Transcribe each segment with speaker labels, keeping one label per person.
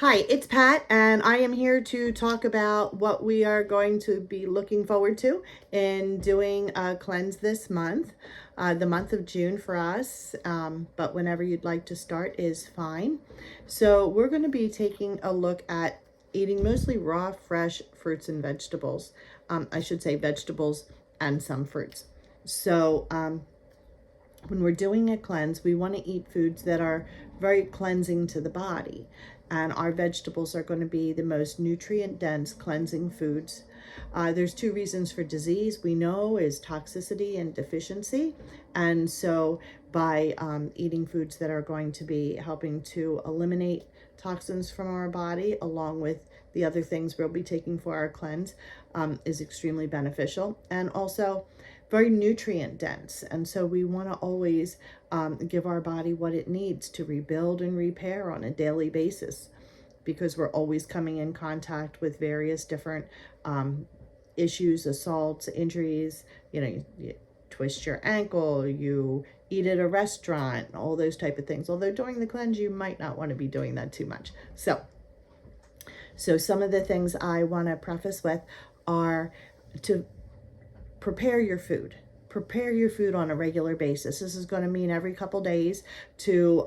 Speaker 1: Hi, it's Pat, and I am here to talk about what we are going to be looking forward to in doing a cleanse this month, the month of June for us, but whenever you'd like to start is fine. So we're going to be taking a look at eating mostly raw, fresh fruits and vegetables. I should say vegetables and some fruits. So when we're doing a cleanse, we want to eat foods that are very cleansing to the body. And our vegetables are going to be the most nutrient dense cleansing foods. There's two reasons for disease we know is toxicity and deficiency. And so by eating foods that are going to be helping to eliminate toxins from our body, along with the other things we'll be taking for our cleanse, is extremely beneficial. And also very nutrient dense. And so we want to always give our body what it needs to rebuild and repair on a daily basis, because we're always coming in contact with various different issues, assaults, injuries. You twist your ankle, you eat at a restaurant, all those type of things. Although during the cleanse, you might not want to be doing that too much. So some of the things I want to preface with are to prepare your food. Prepare your food on a regular basis. This is going to mean every couple days to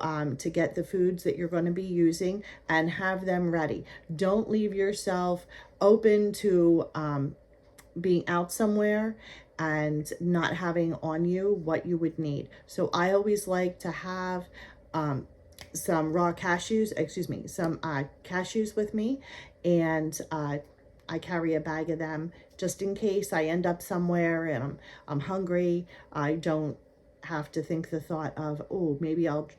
Speaker 1: get the foods that you're going to be using and have them ready. Don't leave yourself open to being out somewhere and not having on you what you would need. So I always like to have some cashews with me, and I carry a bag of them just in case I end up somewhere and I'm hungry. I don't have to think the thought of, oh, maybe I'll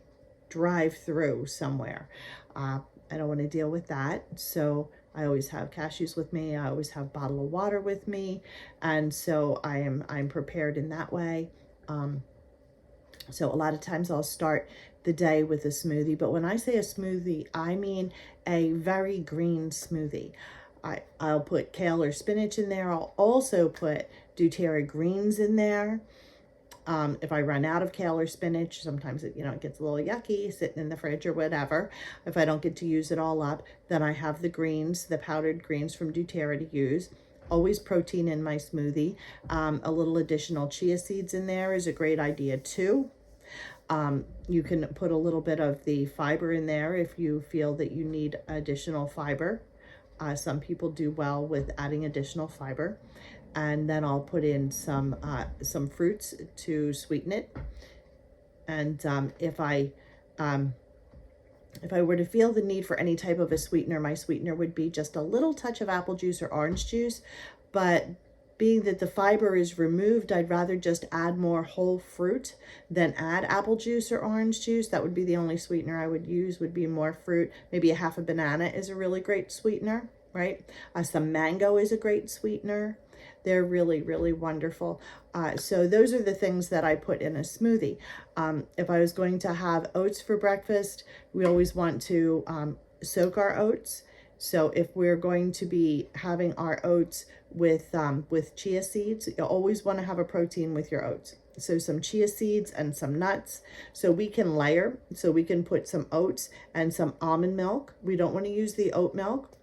Speaker 1: drive through somewhere. I don't want to deal with that. So I always have cashews with me. I always have a bottle of water with me. And so I'm prepared in that way. So a lot of times I'll start the day with a smoothie. But when I say a smoothie, I mean a very green smoothie. I'll put kale or spinach in there. I'll also put doTERRA greens in there. If I run out of kale or spinach, sometimes it gets a little yucky sitting in the fridge or whatever. If I don't get to use it all up, then I have the greens, the powdered greens from doTERRA to use. Always protein in my smoothie. A little additional chia seeds in there is a great idea too. You can put a little bit of the fiber in there if you feel that you need additional fiber. Some people do well with adding additional fiber. And then I'll put in some fruits to sweeten it. And if I were to feel the need for any type of a sweetener, my sweetener would be just a little touch of apple juice or orange juice. But being that the fiber is removed, I'd rather just add more whole fruit than add apple juice or orange juice. That would be the only sweetener I would use, would be more fruit. Maybe a half a banana is a really great sweetener, right? Some mango is a great sweetener. They're really, really wonderful. So those are the things that I put in a smoothie. If I was going to have oats for breakfast, we always want to soak our oats. So if we're going to be having our oats with chia seeds, you always want to have a protein with your oats. So some chia seeds and some nuts. So we can layer. So we can put some oats and some almond milk. We don't want to use the oat milk.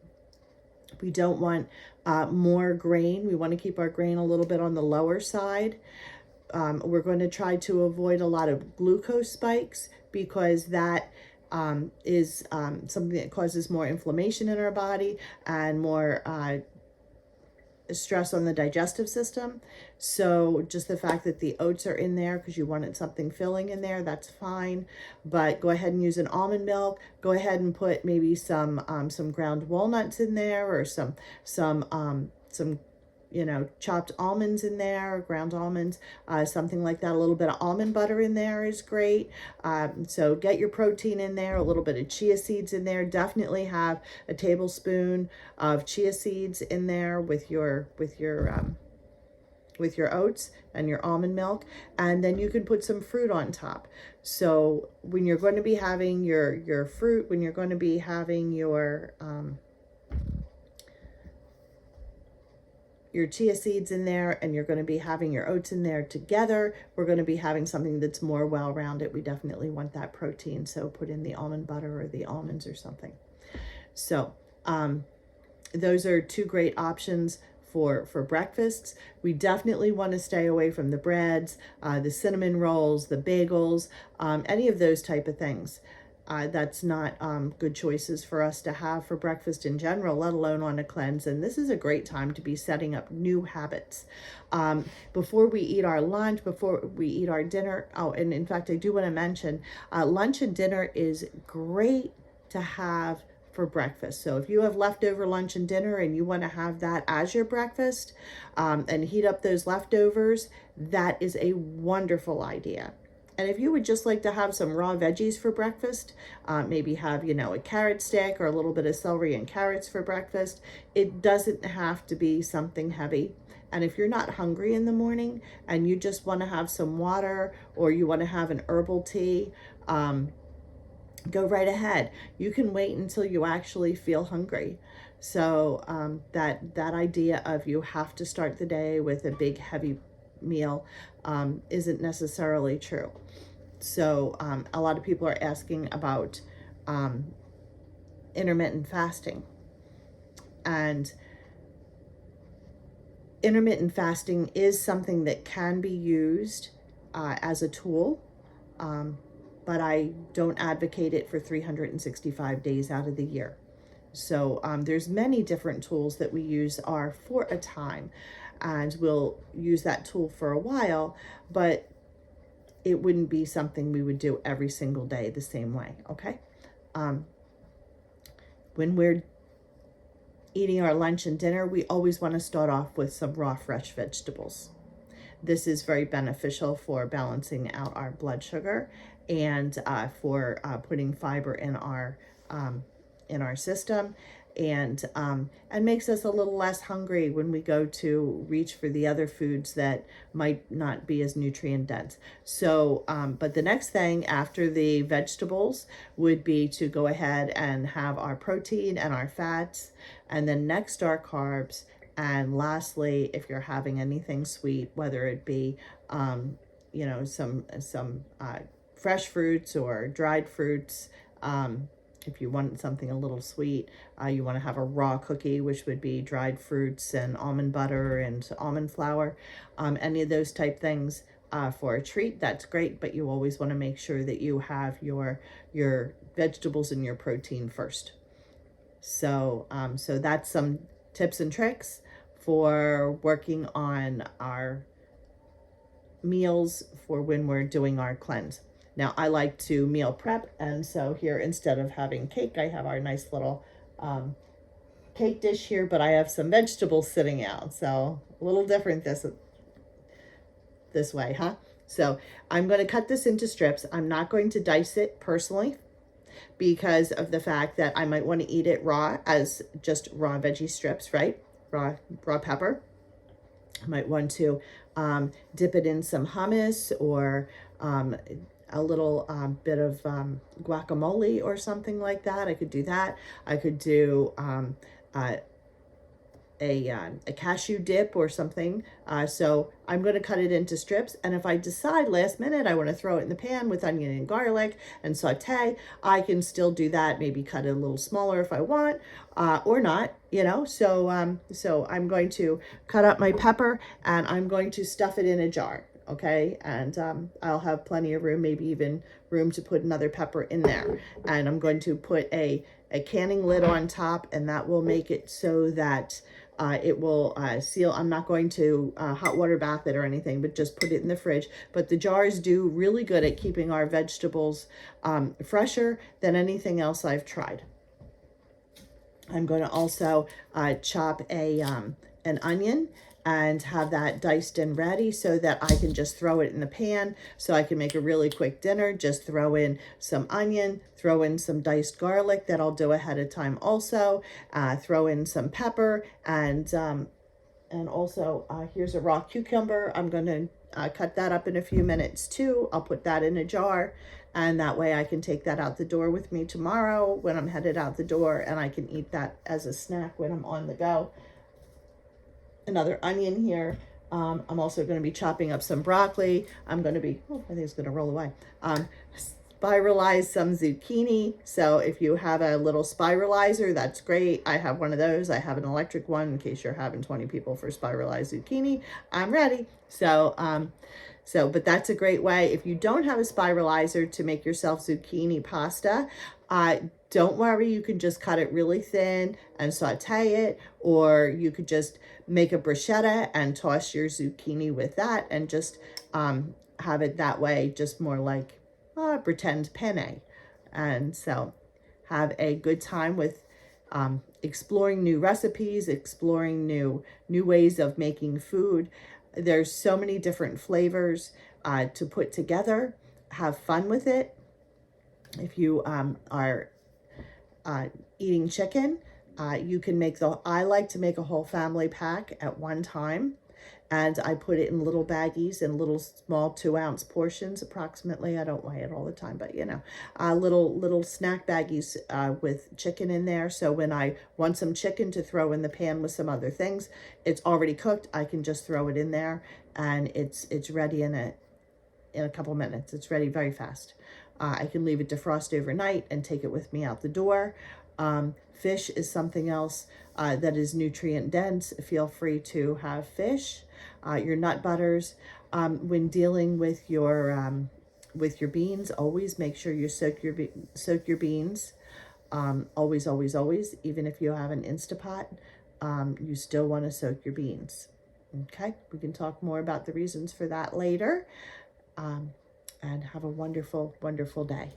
Speaker 1: We don't want more grain. We want to keep our grain a little bit on the lower side. We're going to try to avoid a lot of glucose spikes, because that is something that causes more inflammation in our body and more stress on the digestive system. So just the fact that the oats are in there because you wanted something filling in there, that's fine. But go ahead and use an almond milk. Go ahead and put maybe some ground walnuts in there, or some chopped almonds in there, ground almonds, something like that. A little bit of almond butter in there is great. So get your protein in there, a little bit of chia seeds in there. Definitely have a tablespoon of chia seeds in there with your oats and your almond milk, and then you can put some fruit on top. So when you're going to be having your fruit, when you're going to be having your chia seeds in there, and you're going to be having your oats in there together, we're going to be having something that's more well-rounded. We definitely want that protein, so put in the almond butter or the almonds or something. So those are two great options for breakfasts. We definitely want to stay away from the breads, the cinnamon rolls, the bagels, any of those type of things. That's not good choices for us to have for breakfast in general, let alone on a cleanse. And this is a great time to be setting up new habits. Before we eat our lunch, before we eat our dinner. Oh, and in fact, I do want to mention lunch and dinner is great to have for breakfast. So if you have leftover lunch and dinner and you want to have that as your breakfast and heat up those leftovers, that is a wonderful idea. And if you would just like to have some raw veggies for breakfast, maybe have, a carrot stick or a little bit of celery and carrots for breakfast, it doesn't have to be something heavy. And if you're not hungry in the morning and you just want to have some water or you want to have an herbal tea, go right ahead. You can wait until you actually feel hungry. So that idea of you have to start the day with a big heavy meal isn't necessarily true. So a lot of people are asking about intermittent fasting. And intermittent fasting is something that can be used as a tool, but I don't advocate it for 365 days out of the year. So there's many different tools that we use are for a time, and we'll use that tool for a while, but it wouldn't be something we would do every single day the same way, okay? When we're eating our lunch and dinner, we always want to start off with some raw, fresh vegetables. This is very beneficial for balancing out our blood sugar and for putting fiber in our system, and makes us a little less hungry when we go to reach for the other foods that might not be as nutrient dense. So, but the next thing after the vegetables would be to go ahead and have our protein and our fats, and then next our carbs. And lastly, if you're having anything sweet, whether it be, some fresh fruits or dried fruits, if you want something a little sweet, you want to have a raw cookie, which would be dried fruits and almond butter and almond flour, any of those type things for a treat, that's great. But you always want to make sure that you have your vegetables and your protein first. So, so that's some tips and tricks for working on our meals for when we're doing our cleanse. Now, I like to meal prep, and so here, instead of having cake, I have our nice little cake dish here, but I have some vegetables sitting out, so a little different this way, huh? So I'm going to cut this into strips. I'm not going to dice it personally because of the fact that I might want to eat it raw as just raw veggie strips, right? Raw pepper. I might want to dip it in some hummus or a little bit of guacamole or something like that. I could do that. I could do a cashew dip or something. So I'm going to cut it into strips. And if I decide last minute I want to throw it in the pan with onion and garlic and saute, I can still do that. Maybe cut it a little smaller if I want, or not, So, so I'm going to cut up my pepper and I'm going to stuff it in a jar. Okay, and I'll have plenty of room, maybe even room to put another pepper in there. And I'm going to put a canning lid on top, and that will make it so that it will seal. I'm not going to hot water bath it or anything, but just put it in the fridge. But the jars do really good at keeping our vegetables fresher than anything else I've tried. I'm going to also chop an onion and have that diced and ready so that I can just throw it in the pan. So I can make a really quick dinner, just throw in some onion, throw in some diced garlic that I'll do ahead of time also, throw in some pepper, and also here's a raw cucumber. I'm going to cut that up in a few minutes too. I'll put that in a jar, and that way I can take that out the door with me tomorrow when I'm headed out the door, and I can eat that as a snack when I'm on the go. Another onion here. I'm also going to be chopping up some broccoli. I'm going to be, I think it's going to roll away. spiralize some zucchini. So if you have a little spiralizer, that's great. I have one of those. I have an electric one in case you're having 20 people for spiralized zucchini. I'm ready. But that's a great way. If you don't have a spiralizer, to make yourself zucchini pasta, don't worry, you can just cut it really thin and saute it, or you could just make a bruschetta and toss your zucchini with that and just have it that way, just more like pretend penne. And so have a good time with exploring new recipes, exploring new ways of making food. There's so many different flavors to put together. Have fun with it. If you are eating chicken, you can make I like to make a whole family pack at one time. And I put it in little baggies in little small 2-ounce portions approximately. I don't weigh it all the time, but you know, little snack baggies with chicken in there. So when I want some chicken to throw in the pan with some other things, it's already cooked. I can just throw it in there and it's ready in a couple minutes. It's ready very fast. I can leave it defrost overnight and take it with me out the door. Fish is something else that is nutrient dense. Feel free to have fish. Your nut butters. When dealing with your beans, always make sure you soak your beans. Always, always, always. Even if you have an Instapot, you still want to soak your beans. Okay, we can talk more about the reasons for that later. And have a wonderful, wonderful day.